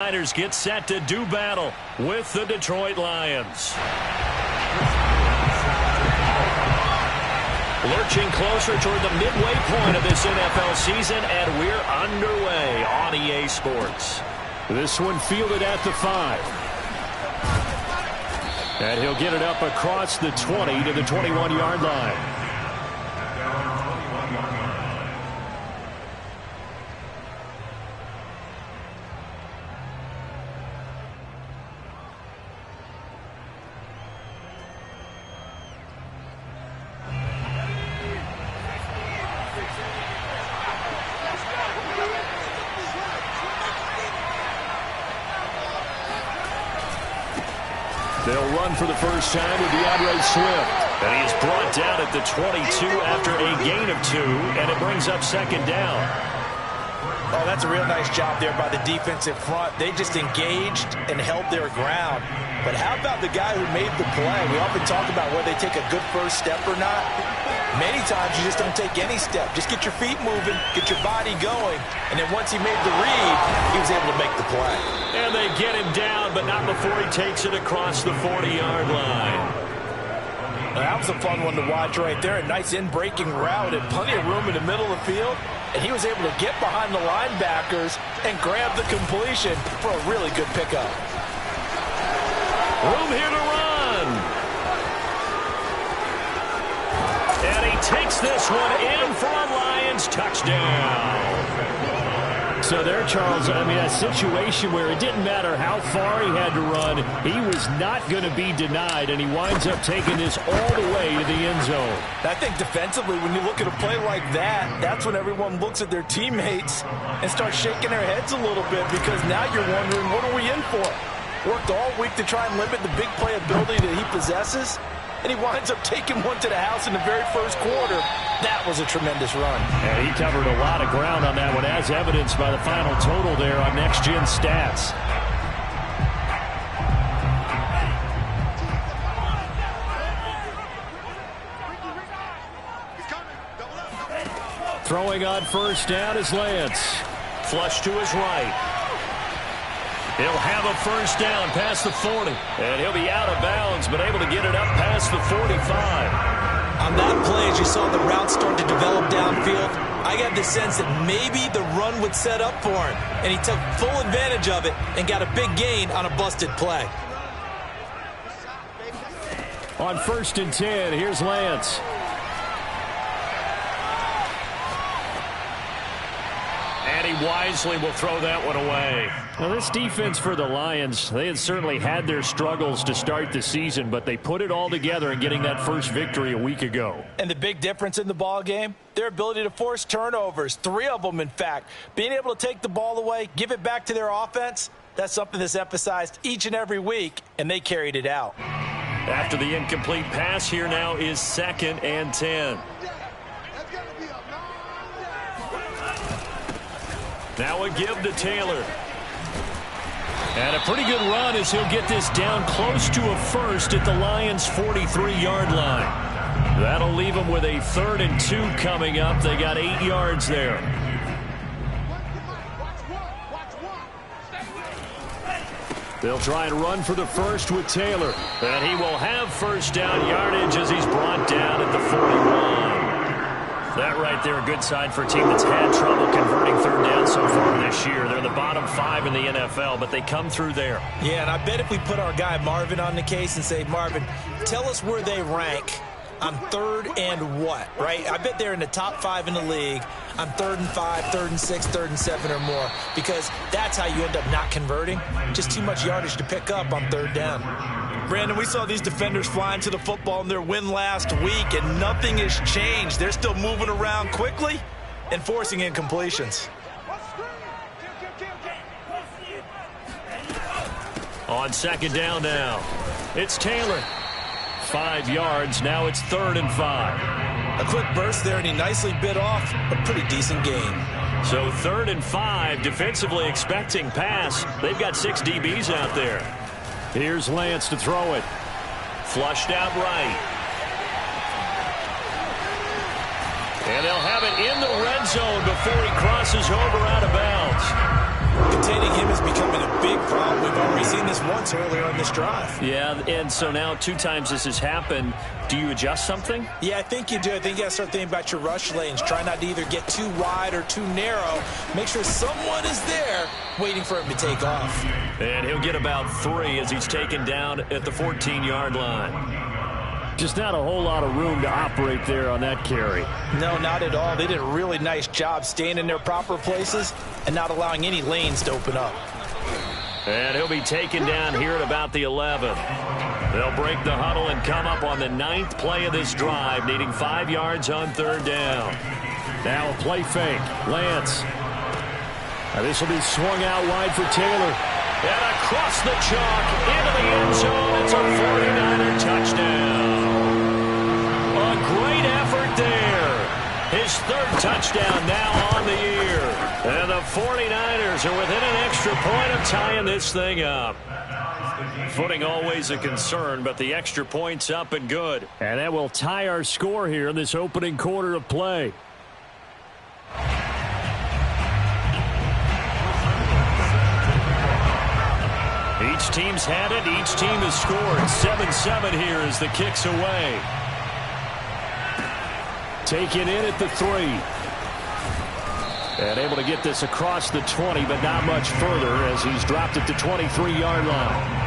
Niners get set to do battle with the Detroit Lions. Lurching closer toward the midway point of this NFL season, and we're underway on EA Sports. This one fielded at the 5. And he'll get it up across the 20 to the 21-yard line. They'll run for the first time with DeAndre Swift. And he is brought down at the 22 after a gain of 2, and it brings up second down. Oh, that's a real nice job there by the defensive front. They just engaged and held their ground. But how about the guy who made the play? We often talk about whether they take a good first step or not. Many times you just don't take any step. Just get your feet moving, get your body going, and then once he made the read, he was able to make the play. And they get him down, but not before he takes it across the 40-yard line. That was a fun one to watch right there. A nice in-breaking route and plenty of room in the middle of the field. And he was able to get behind the linebackers and grab the completion for a really good pickup. Room here to run. And he takes this one in for a Lions touchdown. So there, Charles, I mean, a situation where it didn't matter how far he had to run, he was not going to be denied, and he winds up taking this all the way to the end zone. I think defensively, when you look at a play like that, that's when everyone looks at their teammates and starts shaking their heads a little bit, because now you're wondering, what are we in for? Worked all week to try and limit the big play ability that he possesses, and he winds up taking one to the house in the very first quarter. That was a tremendous run. And he covered a lot of ground on that one, as evidenced by the final total there on Next Gen Stats. Throwing on first down is Lance. Flush to his right. He'll have a first down past the 40. And he'll be out of bounds, but able to get it up past the 45. On that play, as you saw the route start to develop downfield, I got the sense that maybe the run would set up for him. And he took full advantage of it and got a big gain on a busted play. On 1st and 10, here's Lance. And he wisely will throw that one away. Now, this defense for the Lions, they had certainly had their struggles to start the season, but they put it all together in getting that first victory a week ago. And the big difference in the ball game, their ability to force turnovers, 3 of them, in fact. Being able to take the ball away, give it back to their offense, that's something that's emphasized each and every week, and they carried it out. After the incomplete pass, here now is 2nd and 10. Now a give to Taylor. And a pretty good run as he'll get this down close to a first at the Lions' 43-yard line. That'll leave them with a 3rd and 2 coming up. They got 8 yards there. They'll try and run for the first with Taylor. And he will have first down yardage as he's brought down at the 41. That right there, a good sign for a team that's had trouble converting 3rd down so far this year. They're the bottom 5 in the NFL, but they come through there. Yeah, and I bet if we put our guy Marvin on the case and say, Marvin, tell us where they rank on 3rd and what, right? I bet they're in the top 5 in the league on 3rd and 5, 3rd and 6, 3rd and 7 or more, because that's how you end up not converting. Just too much yardage to pick up on 3rd down. Brandon, we saw these defenders flying to the football in their win last week, and nothing has changed. They're still moving around quickly and forcing incompletions. On 2nd down now, it's Taylor. 5 yards, now it's 3rd and 5. A quick burst there, and he nicely bit off a pretty decent gain. So 3rd and 5, defensively expecting pass. They've got 6 DBs out there. Here's Lance to throw it. Flushed out right. And they'll have it in the red zone before he crosses over out of bounds. Containing him is becoming a big problem. We've already seen this once earlier on this drive. Yeah, and so now 2 times this has happened. Do you adjust something? Yeah, I think you do. I think you got to start thinking about your rush lanes. Try not to either get too wide or too narrow. Make sure someone is there waiting for him to take off. And he'll get about 3 as he's taken down at the 14-yard line. Just not a whole lot of room to operate there on that carry. No, not at all. They did a really nice job staying in their proper places and not allowing any lanes to open up. And he'll be taken down here at about the 11. They'll break the huddle and come up on the 9th play of this drive, needing 5 yards on 3rd down. Now a play fake. Lance. Now this will be swung out wide for Taylor. And across the chalk into the end zone. It's a 49er touchdown. A great effort there. His 3rd touchdown now on the year. And the 49ers are within an extra point of tying this thing up. Footing always a concern, but the extra point's up and good. And that will tie our score here in this opening quarter of play. Each team's had it. Each team has scored. 7-7 here as the kick's away. Taken in at the 3. And able to get this across the 20, but not much further as he's dropped at the 23-yard line.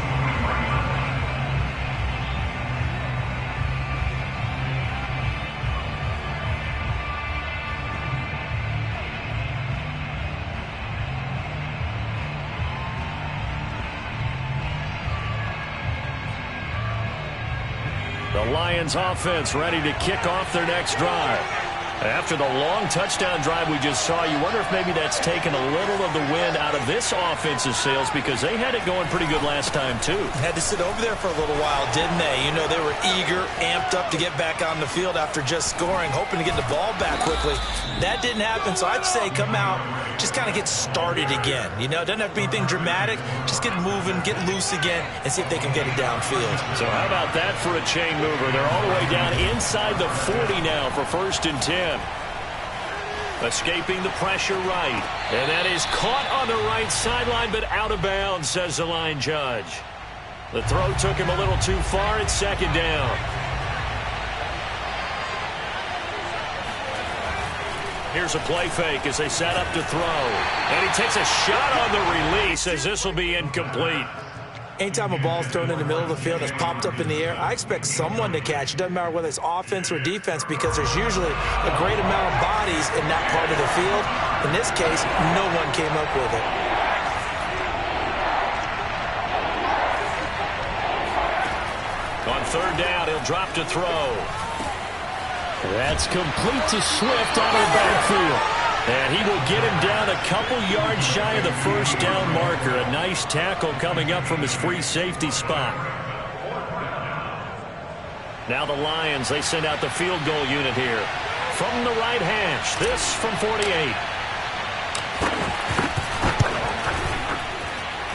The Lions offense ready to kick off their next drive. After the long touchdown drive we just saw, you wonder if maybe that's taken a little of the wind out of this offensive sails because they had it going pretty good last time too. Had to sit over there for a little while, didn't they? You know, they were eager, amped up to get back on the field after just scoring, hoping to get the ball back quickly. That didn't happen, so I'd say come out, just kind of get started again. You know, it doesn't have to be anything dramatic. Just get moving, get loose again, and see if they can get it downfield. So how about that for a chain mover? They're all the way down inside the 40 now for 1st and 10. Escaping the pressure right. And that is caught on the right sideline, but out of bounds, says the line judge. The throw took him a little too far. It's 2nd down. Here's a play fake as they set up to throw. And he takes a shot on the release as this will be incomplete. Anytime a ball's thrown in the middle of the field that's popped up in the air, I expect someone to catch. It doesn't matter whether it's offense or defense because there's usually a great amount of bodies in that part of the field. In this case, no one came up with it. On 3rd down, he'll drop to throw. That's complete to Swift out of the backfield. And he will get him down a couple yards shy of the 1st down marker. A nice tackle coming up from his free safety spot. Now the Lions, they send out the field goal unit here. From the right hash, this from 48.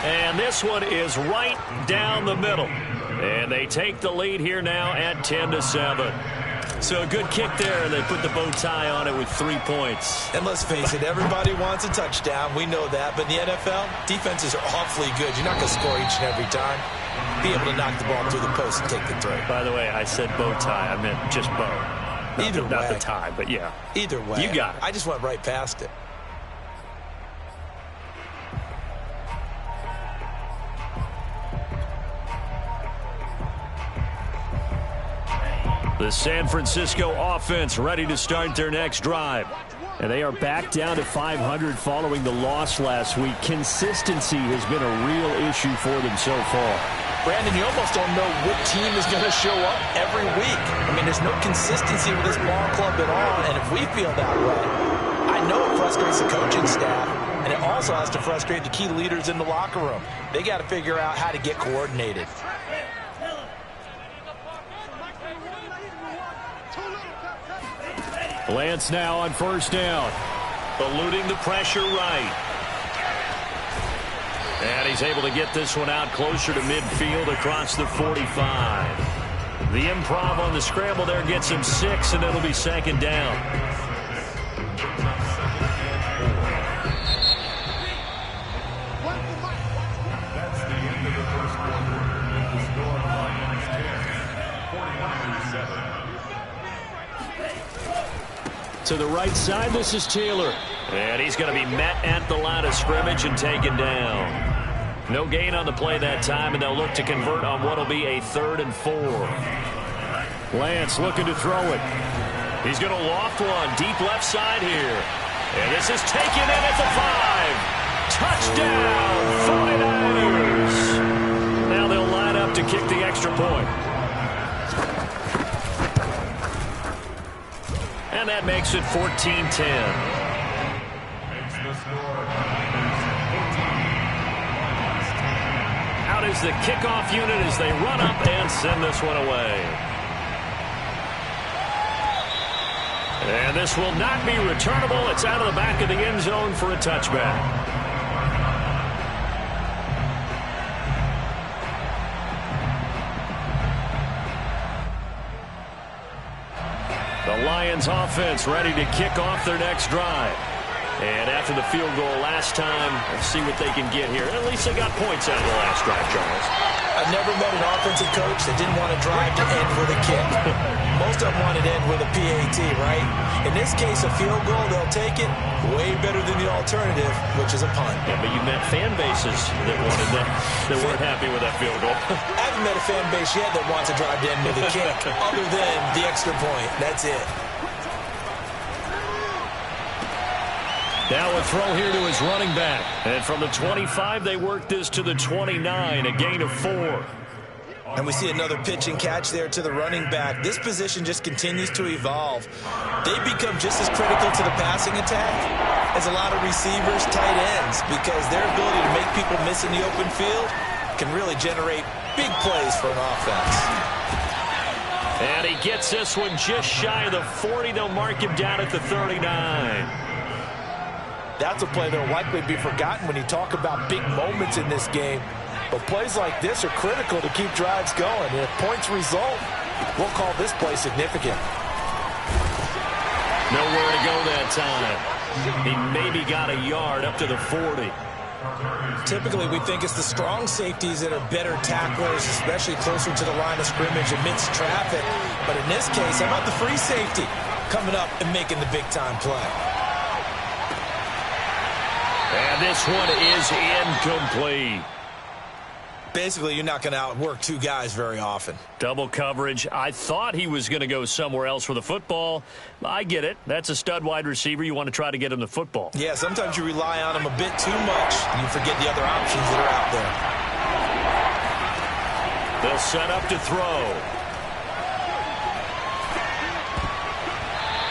And this one is right down the middle. And they take the lead here now at 10-7. So a good kick there, and they put the bow tie on it with 3 points. And let's face it, everybody wants a touchdown. We know that. But in the NFL, defenses are awfully good. You're not going to score each and every time. Be able to knock the ball through the post and take the throw. By the way, I said bow tie. I meant just bow. Not the tie, but yeah. Either way. You got it. I just went right past it. The San Francisco offense ready to start their next drive. And they are back down to 500 following the loss last week. Consistency has been a real issue for them so far. Brandon, you almost don't know what team is going to show up every week. I mean, there's no consistency with this ball club at all, and if we feel that way, I know it frustrates the coaching staff, and it also has to frustrate the key leaders in the locker room. They got to figure out how to get coordinated. Lance now on 1st down. Eluding the pressure right. And he's able to get this one out closer to midfield across the 45. The improv on the scramble there gets him 6, and it'll be 2nd down. To the right side, this is Taylor. And he's going to be met at the line of scrimmage and taken down. No gain on the play that time, and they'll look to convert on what will be a 3rd and 4. Lance looking to throw it. He's going to loft one deep left side here. And this is taken in at the 5. Touchdown, 49ers. Now they'll line up to kick the extra point. And that makes it 14-10. Out is the kickoff unit as they run up and send this one away. And this will not be returnable. It's out of the back of the end zone for a touchback. The Lions offense ready to kick off their next drive. And after the field goal last time, let's see what they can get here. At least they got points out of the last drive, Charles. I've never met an offensive coach that didn't want to drive to end with a kick. Most of them want to end with a PAT, right? In this case, a field goal, they'll take it way better than the alternative, which is a punt. Yeah, but you met fan bases that wanted that, that weren't happy with that field goal. I haven't met a fan base yet that wants to drive to end with a kick, other than the extra point. That's it. Now a throw here to his running back. And from the 25, they work this to the 29, a gain of 4. And we see another pitch and catch there to the running back. This position just continues to evolve. They become just as critical to the passing attack as a lot of receivers, tight ends, because their ability to make people miss in the open field can really generate big plays for an offense. And he gets this one just shy of the 40. They'll mark him down at the 39. That's a play that will likely be forgotten when you talk about big moments in this game. But plays like this are critical to keep drives going. And if points result, we'll call this play significant. Nowhere to go that time. He maybe got a yard up to the 40. Typically, we think it's the strong safeties that are better tacklers, especially closer to the line of scrimmage amidst traffic. But in this case, how about the free safety coming up and making the big-time play? And this one is incomplete. Basically, you're not going to outwork two guys very often. Double coverage. I thought he was going to go somewhere else for the football. I get it. That's a stud wide receiver. You want to try to get him the football. Yeah, sometimes you rely on him a bit too much, and you forget the other options that are out there. They'll set up to throw.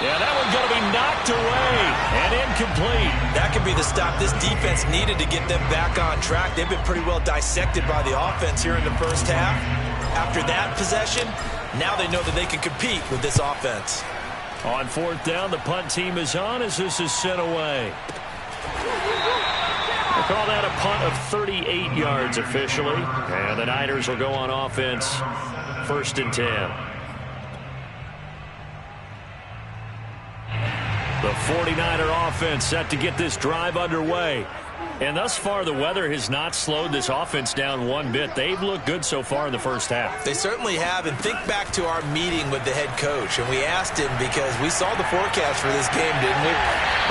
Yeah, that one's going to be knocked away and incomplete. That could be the stop this defense needed to get them back on track. They've been pretty well dissected by the offense here in the first half. After that possession, now they know that they can compete with this offense. On 4th down, the punt team is on as this is sent away. They call that a punt of 38 yards officially. And the Niners will go on offense 1st and 10. The 49er offense set to get this drive underway. And thus far, the weather has not slowed this offense down one bit. They've looked good so far in the first half. They certainly have. And think back to our meeting with the head coach. And we asked him because we saw the forecast for this game, didn't we?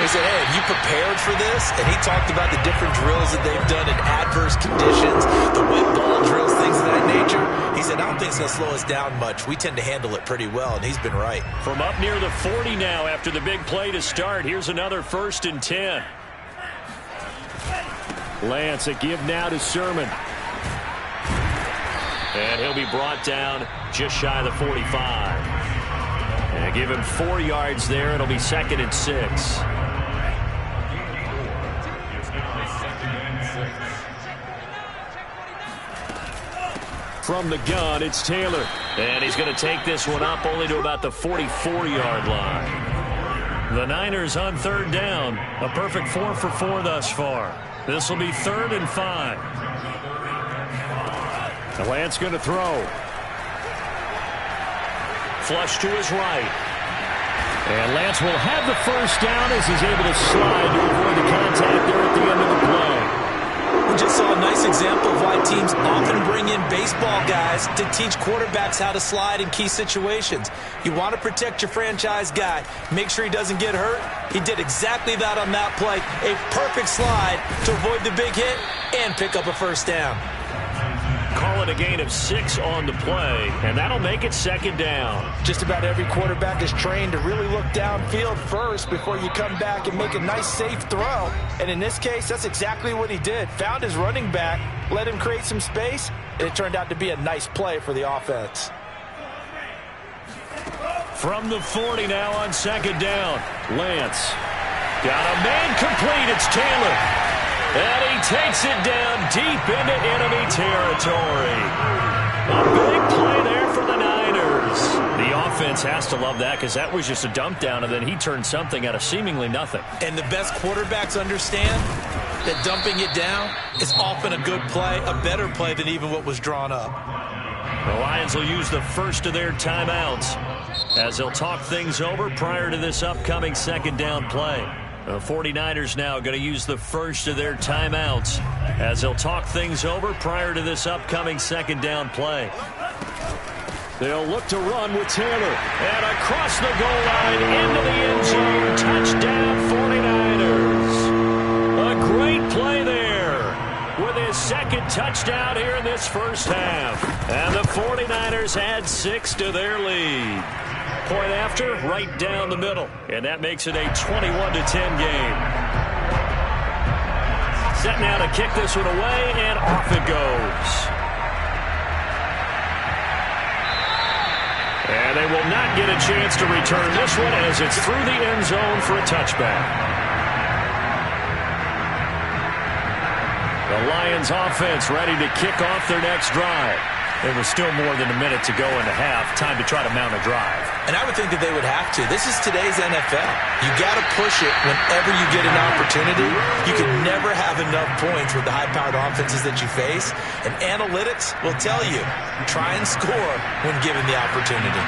We said, hey, have you prepared for this? And he talked about the different drills that they've done in adverse conditions, the wet ball drills, things of that nature. He said, I don't think it's going to slow us down much. We tend to handle it pretty well, and he's been right. From up near the 40 now after the big play to start, here's another 1st and 10. Lance, a give now to Sermon. And he'll be brought down just shy of the 45. And give him 4 yards there. It'll be 2nd and 6. From the gun, it's Taylor. And he's going to take this one up only to about the 44-yard line. The Niners on 3rd down. A perfect 4 for 4 thus far. This will be 3rd and 5. Lance going to throw. Flush to his right. And Lance will have the first down as he's able to slide to avoid the contact there at the end of the play. We just saw a nice example of why teams often bring bring in baseball guys to teach quarterbacks how to slide in key situations. You want to protect your franchise guy. Make sure he doesn't get hurt. He did exactly that on that play. A perfect slide to avoid the big hit and pick up a first down. Call it a gain of 6 on the play, and that'll make it second down. Just about every quarterback is trained to really look downfield first before you come back and make a nice, safe throw. And in this case, that's exactly what he did. Found his running back, let him create some space, and it turned out to be a nice play for the offense. From the 40 now on second down, Lance. Got a man complete. It's Taylor. And he takes it down deep into enemy territory. A big play there for the Niners. The offense has to love that because that was just a dump down, and then he turned something out of seemingly nothing. And the best quarterbacks understand that dumping it down is often a good play, a better play than even what was drawn up. The Lions will use the first of their timeouts as they'll talk things over prior to this upcoming second down play. The 49ers now going to use the first of their timeouts as they'll talk things over prior to this upcoming second down play. They'll look to run with Taylor. And across the goal line into the end zone. Touchdown 49ers. A great play there with his second touchdown here in this first half. And the 49ers add 6 to their lead. Point after, right down the middle. And that makes it a 21-10 game. Set now to kick this one away, and off it goes. And they will not get a chance to return this one as it's through the end zone for a touchback. The Lions offense ready to kick off their next drive. There was still more than a minute to go in the half. Time to try to mount a drive. And I would think that they would have to. This is today's NFL. You got to push it whenever you get an opportunity. You can never have enough points with the high-powered offenses that you face. And analytics will tell you, try and score when given the opportunity.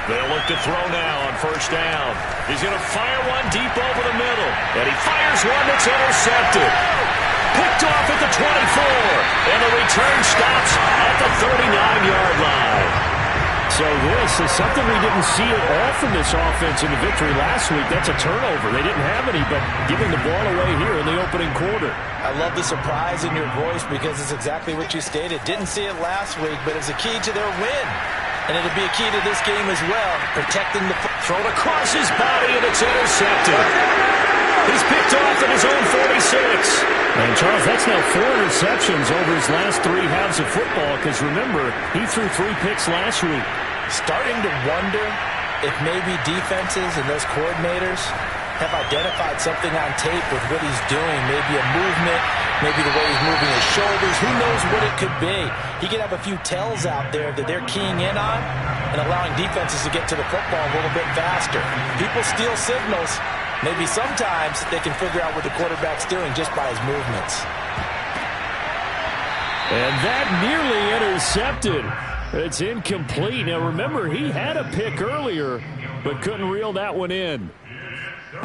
They'll look to throw now on first down. He's going to fire one deep over the middle. And he fires one that's intercepted. Picked off at the 24. And the return stops at the 39-yard line. So this is something we didn't see at all from this offense in the victory last week. That's a turnover. They didn't have any, but giving the ball away here in the opening quarter. I love the surprise in your voice because it's exactly what you stated. Didn't see it last week, but it's a key to their win. And it'll be a key to this game as well, protecting the thrown across his body, and it's intercepted. He's picked off at his own 46. And, Charles, that's now 4 interceptions over his last 3 halves of football because, remember, he threw 3 picks last week. Starting to wonder if maybe defenses and those coordinators have identified something on tape with what he's doing, maybe a movement, maybe the way he's moving his shoulders. Who knows what it could be? He could have a few tells out there that they're keying in on and allowing defenses to get to the football a little bit faster. People steal signals. Maybe sometimes they can figure out what the quarterback's doing just by his movements. And that nearly intercepted. It's incomplete. Now, remember, he had a pick earlier, but couldn't reel that one in.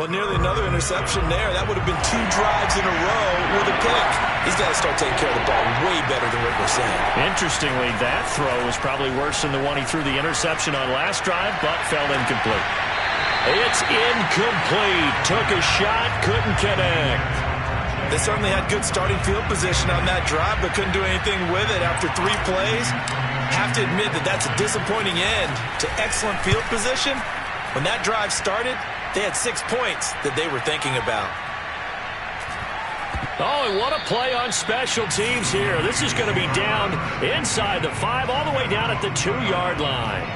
Well, nearly another interception there. That would have been 2 drives in a row with a pick. He's got to start taking care of the ball way better than what we're saying. Interestingly, that throw was probably worse than the one he threw the interception on last drive, but fell incomplete. It's incomplete. Took a shot, couldn't connect. They certainly had good starting field position on that drive, but couldn't do anything with it after 3 plays. Have to admit that that's a disappointing end to excellent field position. When that drive started, they had 6 points that they were thinking about. Oh, and what a play on special teams here. This is going to be down inside the 5, all the way down at the 2-yard line.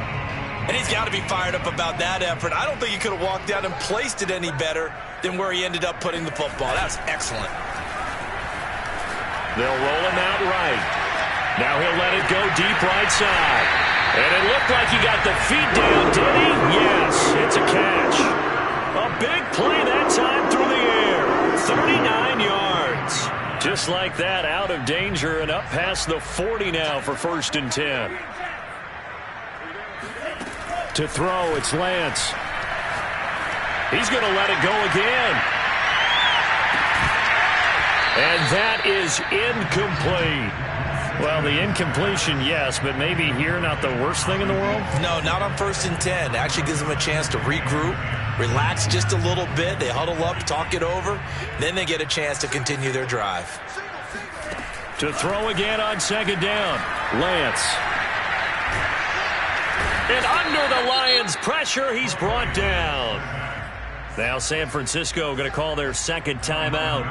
And he's got to be fired up about that effort. I don't think he could have walked down and placed it any better than where he ended up putting the football. That's excellent. They'll roll him out right. Now he'll let it go deep right side. And it looked like he got the feet down, did he? Yes, it's a catch. A big play that time through the air. 39 yards. Just like that, out of danger and up past the 40 now for 1st and 10. To throw, it's Lance. He's going to let it go again. And that is incomplete. Well, the incompletion, yes, but maybe here not the worst thing in the world? No, not on 1st and 10. Actually gives them a chance to regroup, relax just a little bit. They huddle up, talk it over. Then they get a chance to continue their drive. To throw again on 2nd down. Lance. And under the Lions' pressure, he's brought down. Now San Francisco going to call their 2nd timeout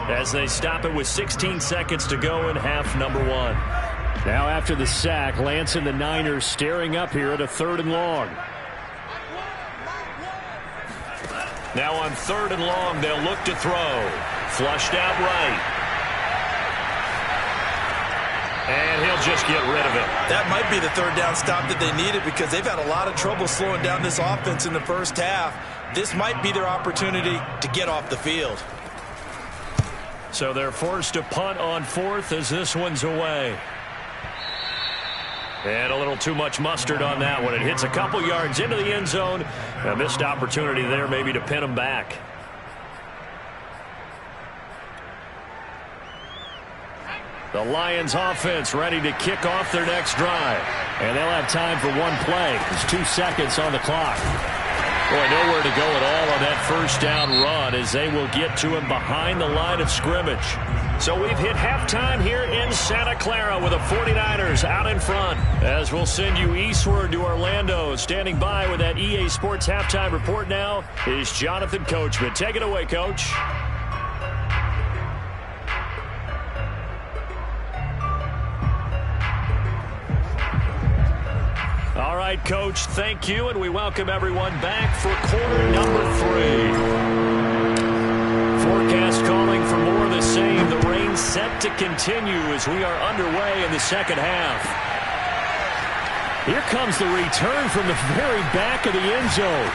as they stop it with 16 seconds to go in half number 1. Now after the sack, Lance and the Niners staring up here at a 3rd and long. Now on 3rd and long, they'll look to throw. Flushed out right. And he'll just get rid of it. That might be the 3rd down stop that they needed because they've had a lot of trouble slowing down this offense in the first half. This might be their opportunity to get off the field. So they're forced to punt on 4th as this one's away. And a little too much mustard on that one. It hits a couple yards into the end zone. A missed opportunity there maybe to pin them back. The Lions offense ready to kick off their next drive. And they'll have time for one play. There's 2 seconds on the clock. Boy, nowhere to go at all on that 1st down run as they will get to him behind the line of scrimmage. So we've hit halftime here in Santa Clara with the 49ers out in front. As we'll send you eastward to Orlando. Standing by with that EA Sports halftime report now is Jonathan Coachman. Take it away, Coach. All right, Coach, thank you, and we welcome everyone back for quarter number 3. Forecast calling for more of the same. The rain set to continue as we are underway in the 2nd half. Here comes the return from the very back of the end zone.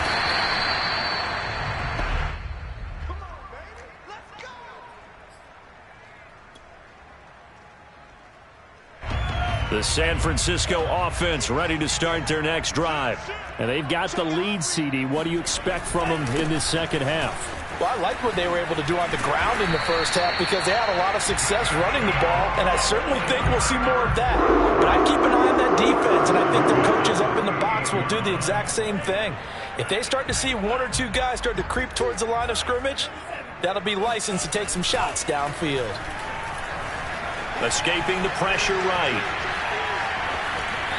The San Francisco offense ready to start their next drive. And they've got the lead, CD. What do you expect from them in this 2nd half? Well, I like what they were able to do on the ground in the first half because they had a lot of success running the ball, and I certainly think we'll see more of that. But I keep an eye on that defense, and I think the coaches up in the box will do the exact same thing. If they start to see 1 or 2 guys start to creep towards the line of scrimmage, that'll be licensed to take some shots downfield. Escaping the pressure right.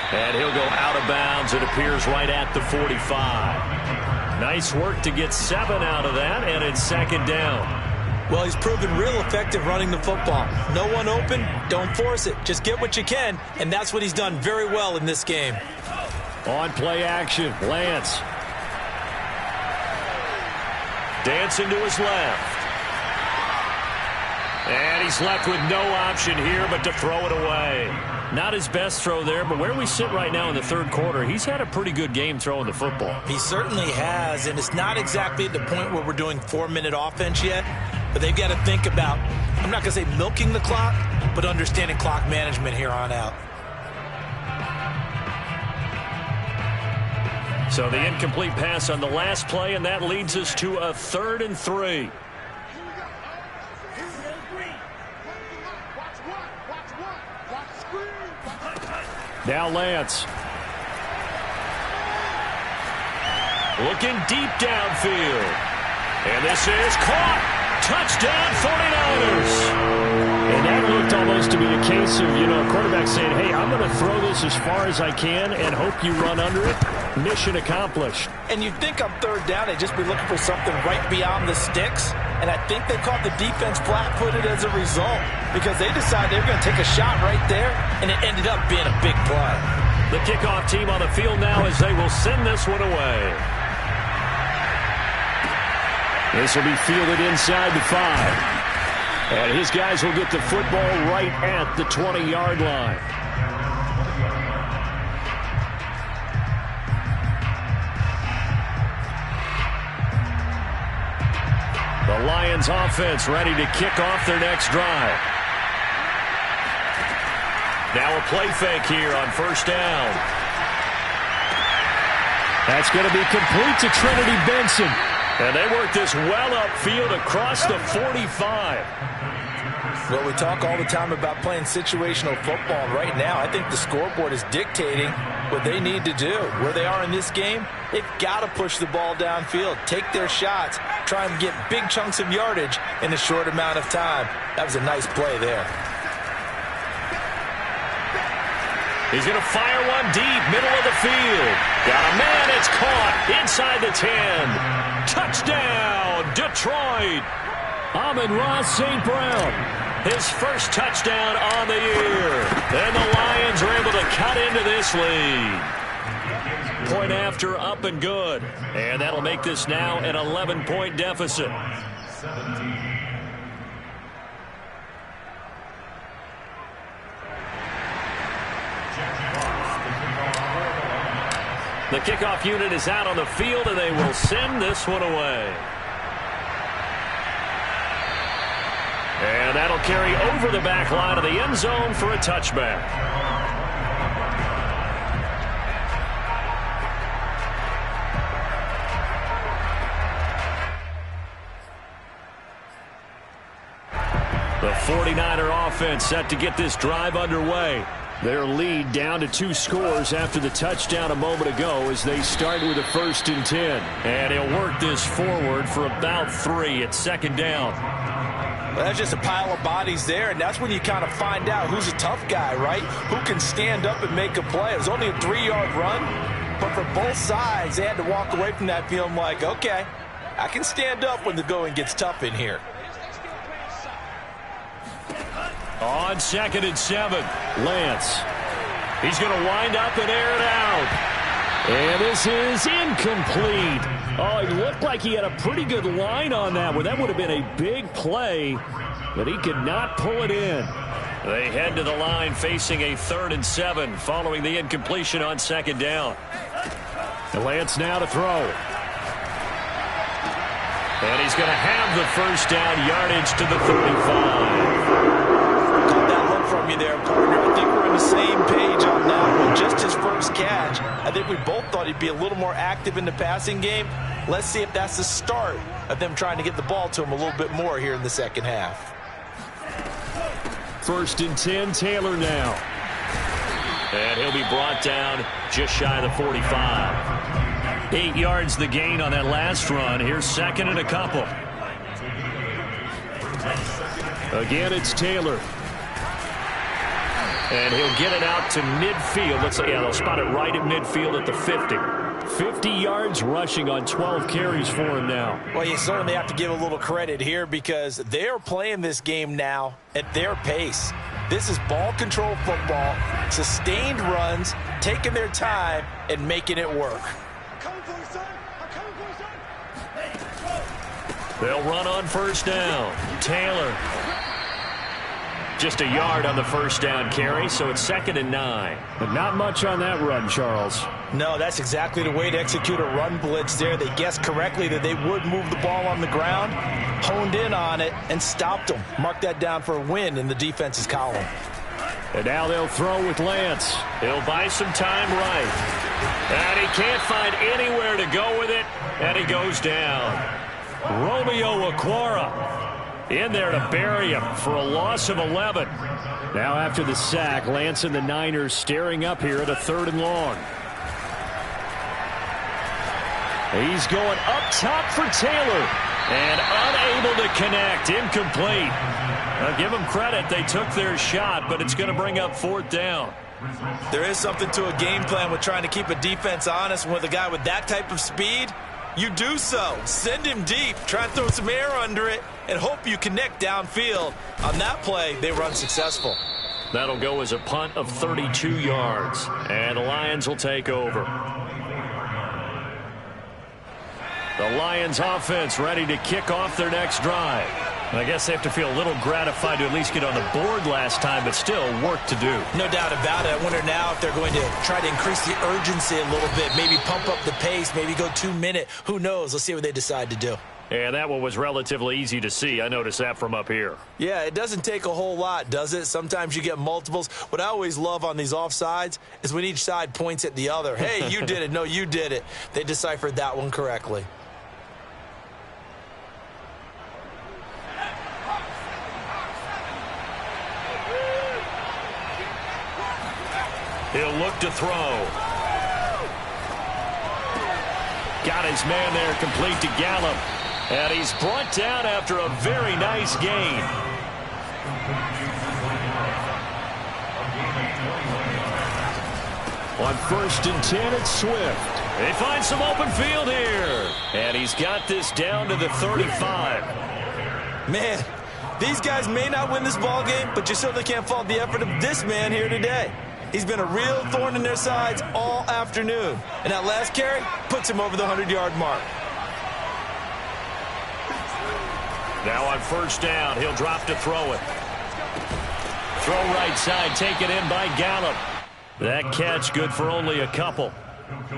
And he'll go out of bounds. It appears right at the 45. Nice work to get 7 out of that, and it's 2nd down. Well, he's proven real effective running the football. No one open, don't force it. Just get what you can, and that's what he's done very well in this game. On play action, Lance. Dancing to his left. And he's left with no option here but to throw it away. Not his best throw there, but where we sit right now in the 3rd quarter, he's had a pretty good game throwing the football. He certainly has, and it's not exactly at the point where we're doing 4-minute offense yet, but they've got to think about, I'm not going to say milking the clock, but understanding clock management here on out. So the incomplete pass on the last play, and that leads us to a 3rd and 3. Now Lance. Looking deep downfield. And this is caught. Touchdown 49ers. And that looked almost to be a case of, a quarterback saying, hey, I'm going to throw this as far as I can and hope you run under it. Mission accomplished. And you'd think on 3rd down, they'd just be looking for something right beyond the sticks. And I think they caught the defense flat-footed as a result because they decided they were going to take a shot right there, and it ended up being a big play. The kickoff team on the field now as they will send this one away. This will be fielded inside the 5. And his guys will get the football right at the 20-yard line. The Lions offense ready to kick off their next drive. Now a play fake here on 1st down. That's going to be complete to Trinity Benson. And they work this well upfield across the 45. Well, we talk all the time about playing situational football. Right now, I think the scoreboard is dictating what they need to do. Where they are in this game, they've got to push the ball downfield, take their shots, try and get big chunks of yardage in a short amount of time. That was a nice play there. He's going to fire one deep, middle of the field. Got a man, it's caught inside the 10. Touchdown, Detroit. Amon-Ra St. Brown, his first touchdown on the year. And the Lions are able to cut into this lead. Point after, up and good. And that'll make this now an 11-point deficit. The kickoff unit is out on the field, and they will send this one away. And that'll carry over the back line of the end zone for a touchback. The 49er offense set to get this drive underway. Their lead down to 2 scores after the touchdown a moment ago as they start with a 1st and 10. And he'll work this forward for about 3 at 2nd down. Well, that's just a pile of bodies there, and that's when you kind of find out who's a tough guy, right? Who can stand up and make a play. It was only a 3-yard run, but for both sides, they had to walk away from that feeling like, okay, I can stand up when the going gets tough in here. On 2nd and 7, Lance. He's going to wind up and air it out. And this is incomplete. Oh, it looked like he had a pretty good line on that one. That would have been a big play, but he could not pull it in. They head to the line facing a 3rd and 7 following the incompletion on 2nd down. And Lance now to throw. And he's going to have the 1st down yardage to the 35. From you there, partner. I think we're on the same page on that one. Just his first catch. I think we both thought he'd be a little more active in the passing game. Let's see if that's the start of them trying to get the ball to him a little bit more here in the second half. 1st and 10, Taylor now. And he'll be brought down just shy of the 45. 8 yards the gain on that last run. Here's 2nd and a couple. Again, it's Taylor. And he'll get it out to midfield. They'll spot it right at midfield at the 50. 50 yards rushing on 12 carries for him now. Well, you certainly have to give a little credit here because they're playing this game now at their pace. This is ball control football, sustained runs, taking their time, and making it work. They'll run on 1st down. Taylor. Just a yard on the 1st down carry, so it's 2nd and 9. But not much on that run, Charles. No, that's exactly the way to execute a run blitz there. They guessed correctly that they would move the ball on the ground, honed in on it, and stopped them. Mark that down for a win in the defense's column. And now they'll throw with Lance. He'll buy some time right. And he can't find anywhere to go with it, and he goes down. Romeo Okwara in there to bury him for a loss of 11. Now after the sack, Lance and the Niners staring up here at a 3rd and long. He's going up top for Taylor and unable to connect. Incomplete. Now give them credit. They took their shot, but it's going to bring up 4th down. There is something to a game plan with trying to keep a defense honest. With a guy with that type of speed, you do so. Send him deep. Try and throw some air under it and hope you connect downfield. On that play, they run successful. That'll go as a punt of 32 yards. And the Lions will take over. The Lions offense ready to kick off their next drive. And I guess they have to feel a little gratified to at least get on the board last time, but still work to do. No doubt about it. I wonder now if they're going to try to increase the urgency a little bit, maybe pump up the pace, maybe go 2-minute. Who knows? Let's see what they decide to do. Yeah, that one was relatively easy to see. I noticed that from up here. Yeah, it doesn't take a whole lot, does it? Sometimes you get multiples. What I always love on these offsides is when each side points at the other. Hey, you did it. No, you did it. They deciphered that one correctly. He'll look to throw. Got his man there, complete to Gallup. And he's brought down after a very nice gain. On 1st and 10, it's Swift. They find some open field here. And he's got this down to the 35. Man, these guys may not win this ball game, but you certainly can't fault the effort of this man here today. He's been a real thorn in their sides all afternoon. And that last carry puts him over the 100-yard mark. Now on 1st down, he'll drop to throw it. Throw right side, taken in by Gallup. That catch good for only a couple.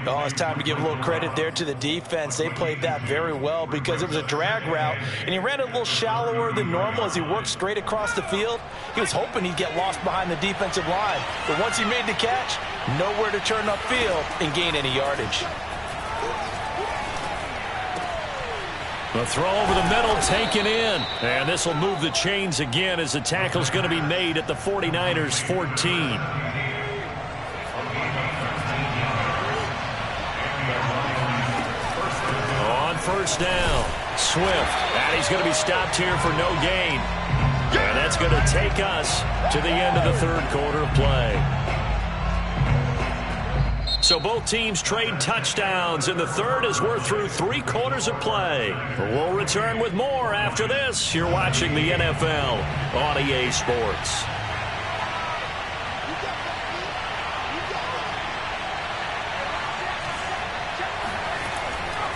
Oh, it's time to give a little credit there to the defense. They played that very well because it was a drag route, and he ran it a little shallower than normal as he worked straight across the field. He was hoping he'd get lost behind the defensive line, but once he made the catch, nowhere to turn upfield and gain any yardage. The throw over the middle taken in, and this will move the chains again as the tackle's going to be made at the 49ers 14. First down, Swift, and he's going to be stopped here for no gain. And that's going to take us to the end of the 3rd quarter of play. So both teams trade touchdowns in the 3rd as we're through 3 quarters of play. We'll return with more after this. You're watching the NFL on EA Sports.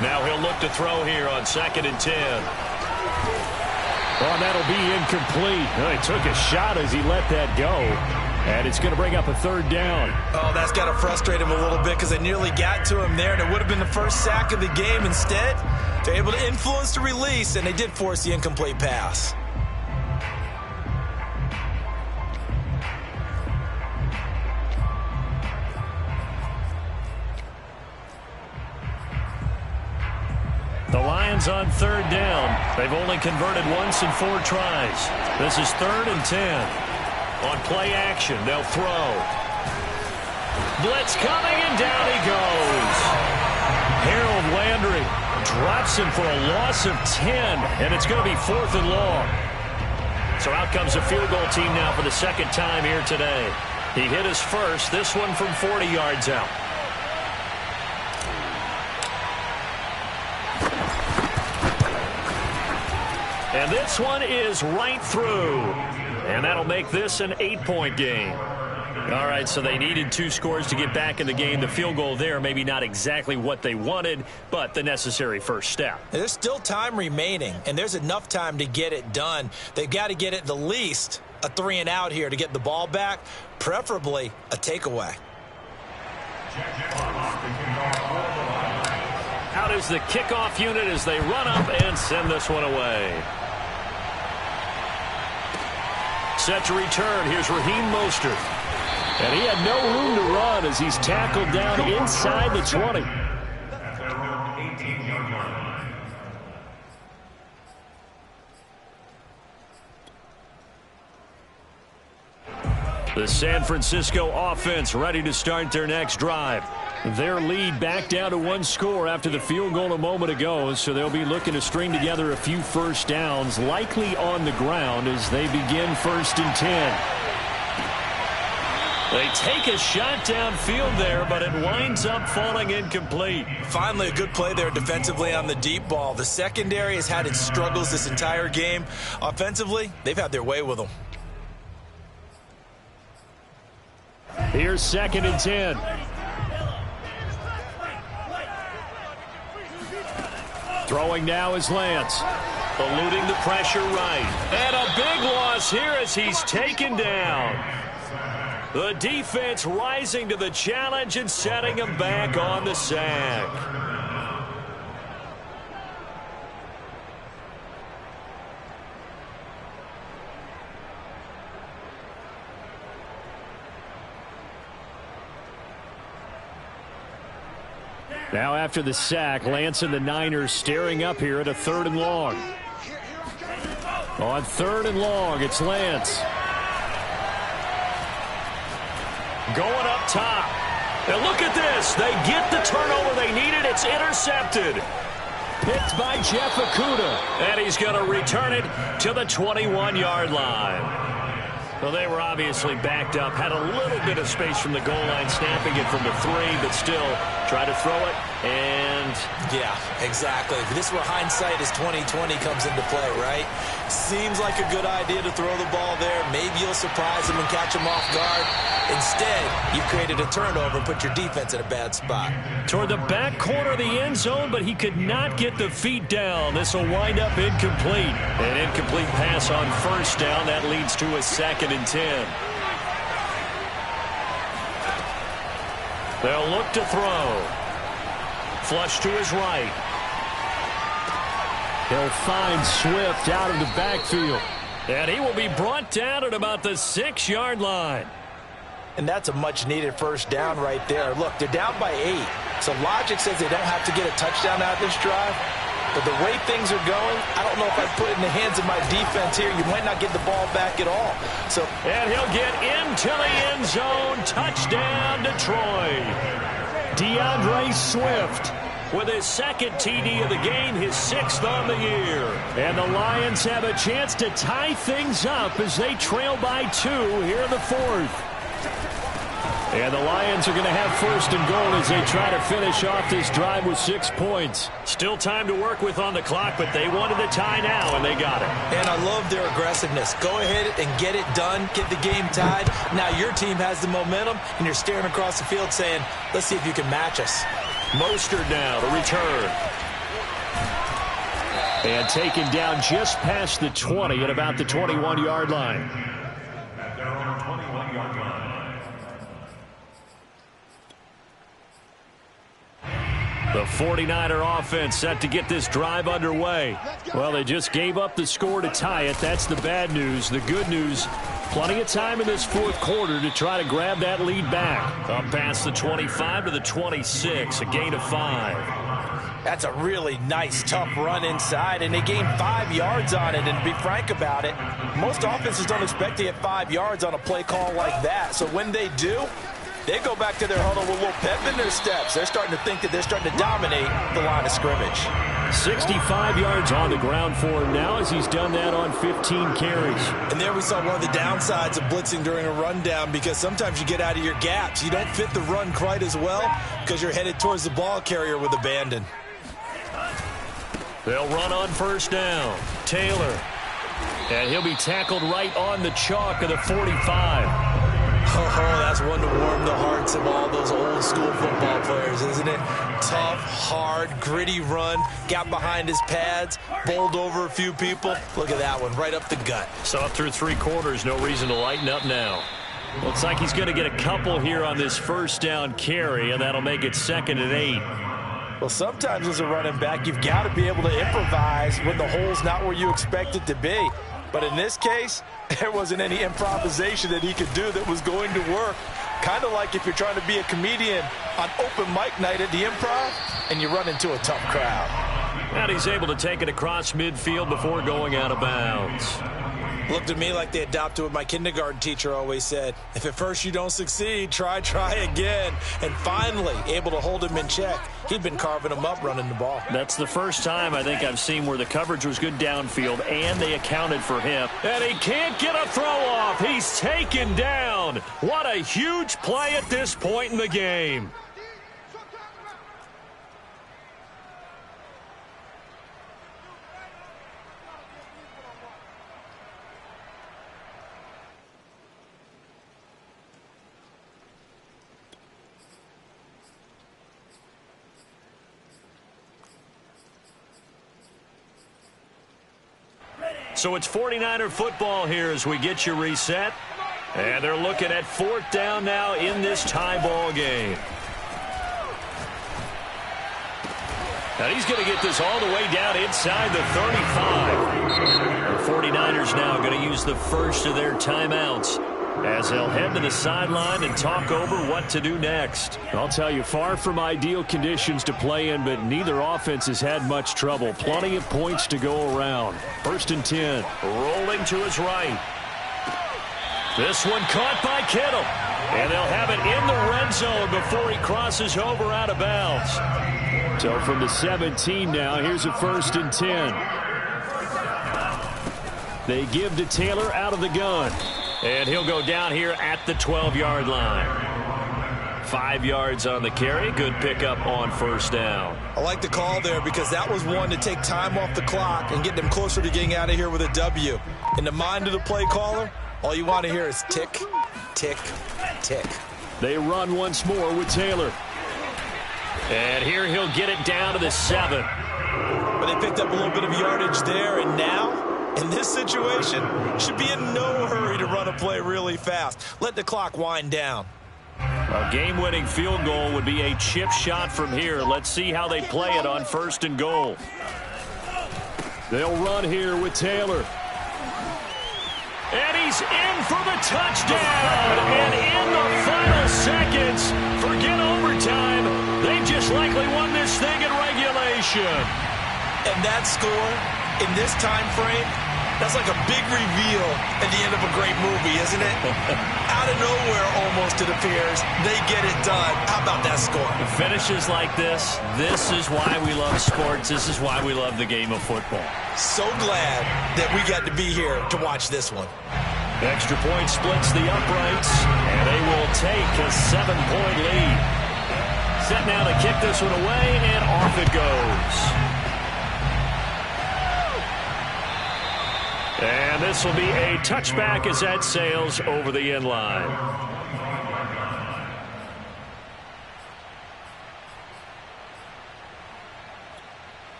Now he'll look to throw here on 2nd and 10. Oh, that'll be incomplete. Well, he took a shot as he let that go. And it's going to bring up a 3rd down. Oh, that's got to frustrate him a little bit because they nearly got to him there, and it would have been the first sack of the game. Instead, they're able to influence the release, and they did force the incomplete pass. The Lions on 3rd down. They've only converted once in 4 tries. This is 3rd and 10. On play action, they'll throw. Blitz coming, and down he goes. Harold Landry drops him for a loss of 10, and it's going to be 4th and long. So out comes a field goal team now for the 2nd time here today. He hit his first, this one from 40 yards out. And this one is right through. And that'll make this an 8-point game. All right, so they needed 2 scores to get back in the game. The field goal there, maybe not exactly what they wanted, but the necessary first step. There's still time remaining, and there's enough time to get it done. They've got to get at the least a 3-and-out here to get the ball back, preferably a takeaway. Out is the kickoff unit as they run up and send this one away. Set to return. Here's Raheem Mostert. And he had no room to run as he's tackled down inside the 20. The San Francisco offense ready to start their next drive. Their lead back down to 1 score after the field goal a moment ago, so they'll be looking to string together a few first downs, likely on the ground as they begin 1st and 10. They take a shot downfield there, but it winds up falling incomplete. Finally, a good play there defensively on the deep ball. The secondary has had its struggles this entire game. Offensively, they've had their way with them. Here's 2nd and 10. Throwing now is Lance. Eluding the pressure right. And a big loss here as he's taken down. The defense rising to the challenge and setting him back on the sack. Now after the sack, Lance and the Niners staring up here at a 3rd and long. On 3rd and long, it's Lance. Going up top. And look at this. They get the turnover they needed. It's intercepted. Picked by Jeff Okudah. And he's going to return it to the 21-yard line. Well, they were obviously backed up. Had a little bit of space from the goal line, snapping it from the 3, but still try to throw it. And yeah, exactly. If this were hindsight as 2020 comes into play, right? Seems like a good idea to throw the ball there. Maybe you'll surprise him and catch him off guard. Instead, you've created a turnover and put your defense in a bad spot. Toward the back corner of the end zone, but he could not get the feet down. This will wind up incomplete. An incomplete pass on first down. That leads to a 2nd and 10. They'll look to throw. Flush to his right. He'll find Swift out of the backfield. And he will be brought down at about the 6-yard line. And that's a much-needed first down right there. Look, they're down by 8. So logic says they don't have to get a touchdown out of this drive. But the way things are going, I don't know if I'd put it in the hands of my defense here. You might not get the ball back at all. And he'll get into the end zone. Touchdown, Detroit. DeAndre Swift with his 2nd TD of the game, his 6th on the year. And the Lions have a chance to tie things up as they trail by 2 here in the 4th. And the Lions are going to have 1st and goal as they try to finish off this drive with 6 points. Still time to work with on the clock, but they wanted the tie now, and they got it. And I love their aggressiveness. Go ahead and get it done, get the game tied. Now your team has the momentum, and you're staring across the field saying, let's see if you can match us. Mostert now to return. And taken down just past the 20 at about the 21-yard line. The 49er offense set to get this drive underway. Well, they just gave up the score to tie it. That's the bad news. The good news, plenty of time in this 4th quarter to try to grab that lead back. Up past the 25 to the 26, a gain of 5. That's a really nice, tough run inside, and they gained 5 yards on it. And to be frank about it, most offenses don't expect to get 5 yards on a play call like that. So when they do, they go back to their huddle with a little pep in their steps. They're starting to think that they're starting to dominate the line of scrimmage. 65 yards on the ground for him now as he's done that on 15 carries. And there we saw one of the downsides of blitzing during a rundown, because sometimes you get out of your gaps. You don't fit the run quite as well because you're headed towards the ball carrier with abandon. They'll run on 1st down. Taylor. And he'll be tackled right on the chalk of the 45. Oh, that's one to warm the hearts of all those old school football players, isn't it? Tough, hard, gritty run. Got behind his pads, bowled over a few people. Look at that one, right up the gut. So up through 3 quarters, no reason to lighten up now. Looks like he's going to get a couple here on this 1st down carry, and that'll make it 2nd and 8. Well, sometimes as a running back, you've got to be able to improvise when the hole's not where you expect it to be. But in this case, there wasn't any improvisation that he could do that was going to work. Kind of like if you're trying to be a comedian on open mic night at the Improv and you run into a tough crowd. And he's able to take it across midfield before going out of bounds. Looked at me like they adopted what my kindergarten teacher always said. If at first you don't succeed, try again. And finally, able to hold him in check. He'd been carving him up running the ball. That's the first time I think I've seen where the coverage was good downfield and they accounted for him. And he can't get a throw off. He's taken down. What a huge play at this point in the game. So it's 49er football here as we get you reset. And they're looking at 4th down now in this tie ball game. And he's going to get this all the way down inside the 35. The 49ers now going to use the first of their timeouts as they'll head to the sideline and talk over what to do next. I'll tell you, far from ideal conditions to play in, but neither offense has had much trouble. Plenty of points to go around. 1st and 10. Rolling to his right. This one caught by Kittle. And they'll have it in the red zone before he crosses over out of bounds. So from the 17 now, here's a 1st and 10. They give to Taylor out of the gun. And he'll go down here at the 12-yard line. 5 yards on the carry. Good pickup on 1st down. I like the call there because that was one to take time off the clock and get them closer to getting out of here with a W. In the mind of the play caller, all you want to hear is tick, tick, tick. They run once more with Taylor. And here he'll get it down to the 7. But they picked up a little bit of yardage there, and now, in this situation, should be in no hurry to run a play really fast. Let the clock wind down. A game-winning field goal would be a chip shot from here. Let's see how they play it on 1st and goal. They'll run here with Taylor. And he's in for the touchdown. And in the final seconds, forget overtime. They just likely won this thing in regulation. And that score, in this time frame, that's like a big reveal at the end of a great movie, isn't it? Out of nowhere, almost, it appears, they get it done. How about that score? Finishes like this is why we love sports. This is why we love the game of football. So glad that we got to be here to watch this one. Extra point splits the uprights, and they will take a 7-point lead. Set now to kick this one away, and off it goes. And this will be a touchback as that sails over the end line.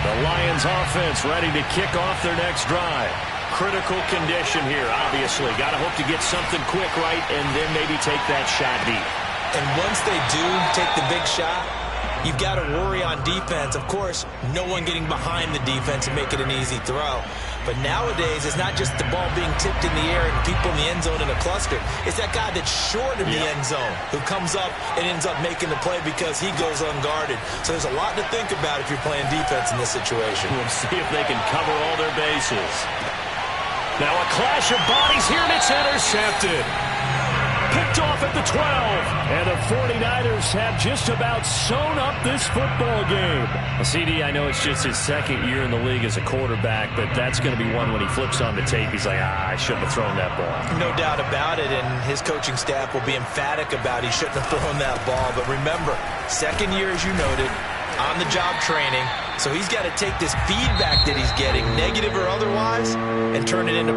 The Lions offense ready to kick off their next drive. Critical condition here, obviously. Got to hope to get something quick right and then maybe take that shot deep. And once they do take the big shot, you've got to worry on defense. Of course, no one getting behind the defense and make it an easy throw. But nowadays, it's not just the ball being tipped in the air and people in the end zone in a cluster. It's that guy that's short of the end zone who comes up and ends up making the play because he goes unguarded. So there's a lot to think about if you're playing defense in this situation. We'll see if they can cover all their bases. Now a clash of bodies here, and it's intercepted. Picked off at the 12. And the 49ers have just about sewn up this football game. CD, I know it's just his 2nd year in the league as a quarterback, but that's going to be one when he flips on the tape. He's like, I shouldn't have thrown that ball. No doubt about it, and his coaching staff will be emphatic about he shouldn't have thrown that ball. But remember, 2nd year, as you noted, on-the-job training. So he's got to take this feedback that he's getting, negative or otherwise, and turn it into